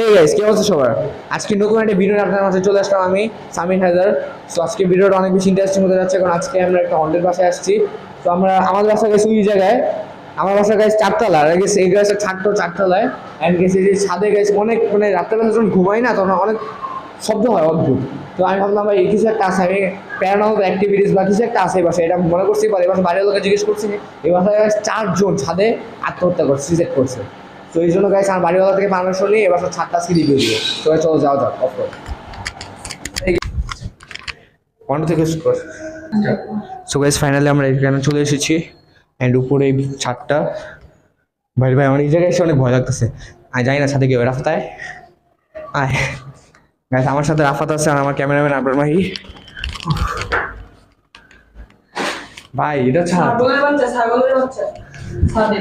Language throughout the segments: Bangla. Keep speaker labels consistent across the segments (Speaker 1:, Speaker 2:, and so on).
Speaker 1: এই গাইস কি অবস্থা সবার? আজকে নতুন একটা ভিডিও আপনাদের মাঝে চলে আসলাম আমি সামির হায়দার। তো আজকে ভিডিওটা অনেক বেশি ইন্টারেস্টিং হতে যাচ্ছে, কারণ আজকে আমরা একটা হন্টেড বাসায় আসছি। তো আমরা আমাদের বাসা গেছি ওই জায়গায়, আমার বাসা গেছে চারতলা, আর গেছে এই গাছে চারতলায় অ্যান্ড গেছে যে ছাদে গেছে অনেক, মানে রাত্রেবেলা যখন ঘুমাই না তখন অনেক শব্দ হয় অদ্ভুত। তো আমি ভাবলাম ভাই এই কিছু একটা আছে, আমি প্যারানর্মাল অ্যাক্টিভিটিস বা কিছু একটা আছে এই বাসায়, এটা মনে করছি। পরে এবার বাইরের লোকে জিজ্ঞেস করছি, এই বাসায় 4 জন ছাদে আত্মহত্যা করছে, সুইসাইড করছে। তো এই জন্য গাইস আমার বাড়িওয়ালা থেকে পারমিশন নিয়ে এবার ছাদটা আজকে রিভিউ দিবে। তো চলো যাও যাও অফ করো ওয়ান থেকে কর। সো গাইস ফাইনালি আমরা এখানে চলে এসেছি অ্যান্ড উপরে এই ছাদটা। ভাই ভাই আমার এই জায়গায় এসে অনেক ভয় লাগতেছে। আমি জানি না ছাদে কি হবে। রাফাত আয় আয় গাইস, আমার সাথে রাফাত আছে আর আমার ক্যামেরাম্যান আবরার মাহি। ভাই এটা ছাদ।
Speaker 2: ছাগলের বাচ্চা ছাদে।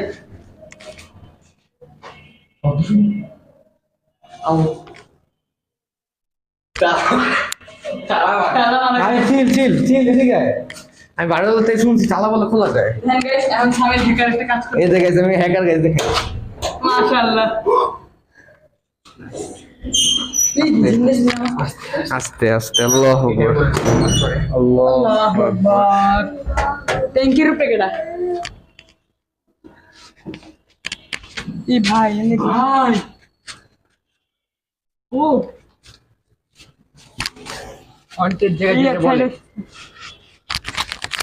Speaker 1: আরে চিল চিল চিল এদিকে আয়। আমি বাড়ির থেকে শুনছি তালা বলে খোলা যায়।
Speaker 2: হ্যাঁ গাইস, এখন সামনে হ্যাকার একটা কাজ করে।
Speaker 1: এই দেখে আমি হ্যাকার গাইস দেখে।
Speaker 2: মাশাআল্লাহ। এই জিনিস নিয়ে
Speaker 1: আস্তে আস্তে আল্লাহু আকবার আল্লাহু
Speaker 2: আল্লাহু
Speaker 1: আকবার।
Speaker 2: আকবার। ট্যাঙ্কির উপরে কেডা? এই ভাই এনে ভাই। ও
Speaker 1: হন্টেড জায়গা যেটা বলে,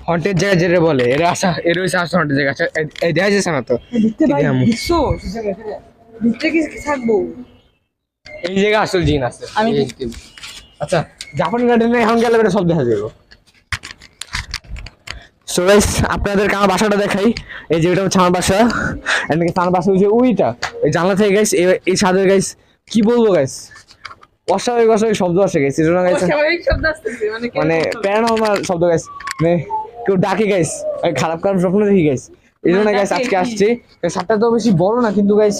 Speaker 1: হন্টেড জায়গা যেটা বলে এর আশা এর হইছে আসল হন্টেড জায়গা। আচ্ছা এই দেখা যাচ্ছে না তো
Speaker 2: দেখতে ভাই
Speaker 1: কি
Speaker 2: দেখছো? ভিতরে কি থাকবো?
Speaker 1: এই জায়গা আসল জিন আছে।
Speaker 2: আমি
Speaker 1: আচ্ছা জাপানি গার্ডেনে এখন গেলে এটা সব দেখা যাবে। সো গাইস আপনাদেরকে আমার বাসাটা দেখাই। এই যে এটা হচ্ছে আমার বাসা, এদিকে আমার বাসা হচ্ছে ওইটা, এই জানলা থেকে গাইস এই ছাদের গাইস কি বলবো গাইস, অস্বাভাবিক অস্বাভাবিক শব্দ আসে গাইস। এই জন্য গাইস
Speaker 2: স্বাভাবিক শব্দ আসতেছে
Speaker 1: মানে প্যারানর্মাল শব্দ গাইস, মানে কেউ ডাকে গাইস, খারাপ কারণ স্বপ্ন দেখি গাইস। এই জন্য গাইস আজকে আসছি। ছাদটা তো বেশি বড় না কিন্তু গাইস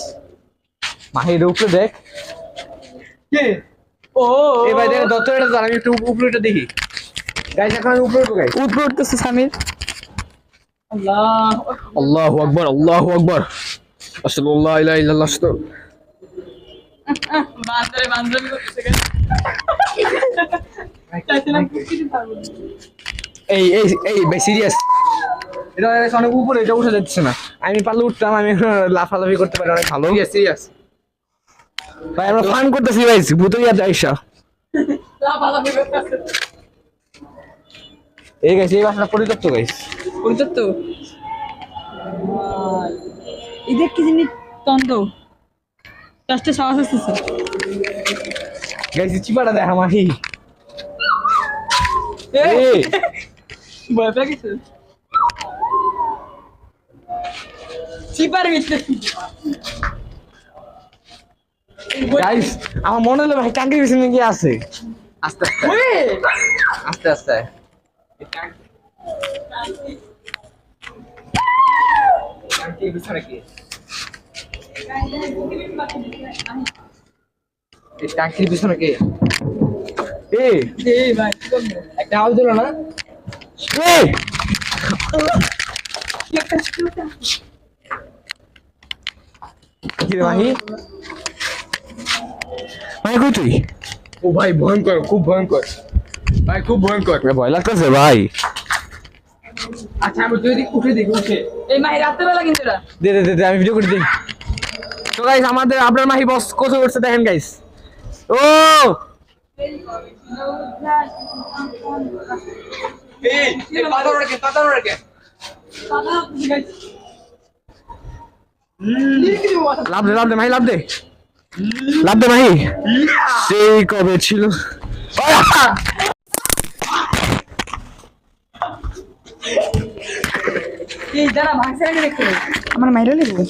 Speaker 1: মাহির উপরে দেখ।
Speaker 2: কে? ও
Speaker 1: এবার দেখ দত্তটা তো আমি একটু উপরেটা দেখি গাইস। এখন আমি উপরে গাইস
Speaker 2: উপরে উঠতেছে সামির। আল্লাহ
Speaker 1: আল্লাহু আকবার আল্লাহু আকবার আল্লাহু ইলাহা ইল্লাল্লাহ।
Speaker 2: বান্দরে বান্দরে করতেছে কেন? চাইছিলাম কুকিতে পারবো।
Speaker 1: এই এই এই ভাই সিরিয়াস, এটা অনেক উপরে, এটা উঠে যাচ্ছে না। আমি পারলে উঠতাম, আমি লাফালাফি করতে পারি অনেক ভালো। সিরিয়াস ভাই, আমরা ফান করতেছি ভাই, ভূতের ইয়াদ আইসা।
Speaker 2: লাফালাফি করতেছে।
Speaker 1: এই গাইস এই বাসাটা পরিত্যক্ত গাইস।
Speaker 2: পরিচিত তো এদের কি জিনিস তন্দ চারটে সাহস আসতেছে।
Speaker 1: গাইস চিপাটা দেখ আমার হি।
Speaker 2: এই ভয় পেয়ে গেছে চিপার ভিতরে।
Speaker 1: গাইস আমার মনে হলো ভাই টাঙ্কির পিছনে কি আছে। আস্তে আস্তে আস্তে আস্তে টাঙ্কির পিছনে কি? এই টাঙ্কির পিছনে কে?
Speaker 2: এই ভাই কি করবো?
Speaker 1: একটা আওয়াজ দিল না? এই কি রে মাহি? মাহি কই তুই? ও ভাই ভয়ঙ্কর, খুব ভয়ঙ্কর ভাই, খুব ভয়ঙ্কর। ভয় লাগতেছে ভাই।
Speaker 2: আচ্ছা আমি যদি উঠে দেখি উঠে এই মাই রাত্রেবেলা কিন্তু এটা
Speaker 1: দে দে দে দে, আমি ভিডিও করে দিই। তো গাইস আমাদের আপনার মাহি বস কোথায় করছে দেখেন গাইস। ও
Speaker 2: এই পাথর রাখে
Speaker 1: লাভ দে লাভ দে মাহি, লাভ দে লাভ দে মাহি। সেই কবে ছিল
Speaker 2: এই যারা ভাঙছে দেখতে আমার মাইরা লিখবো।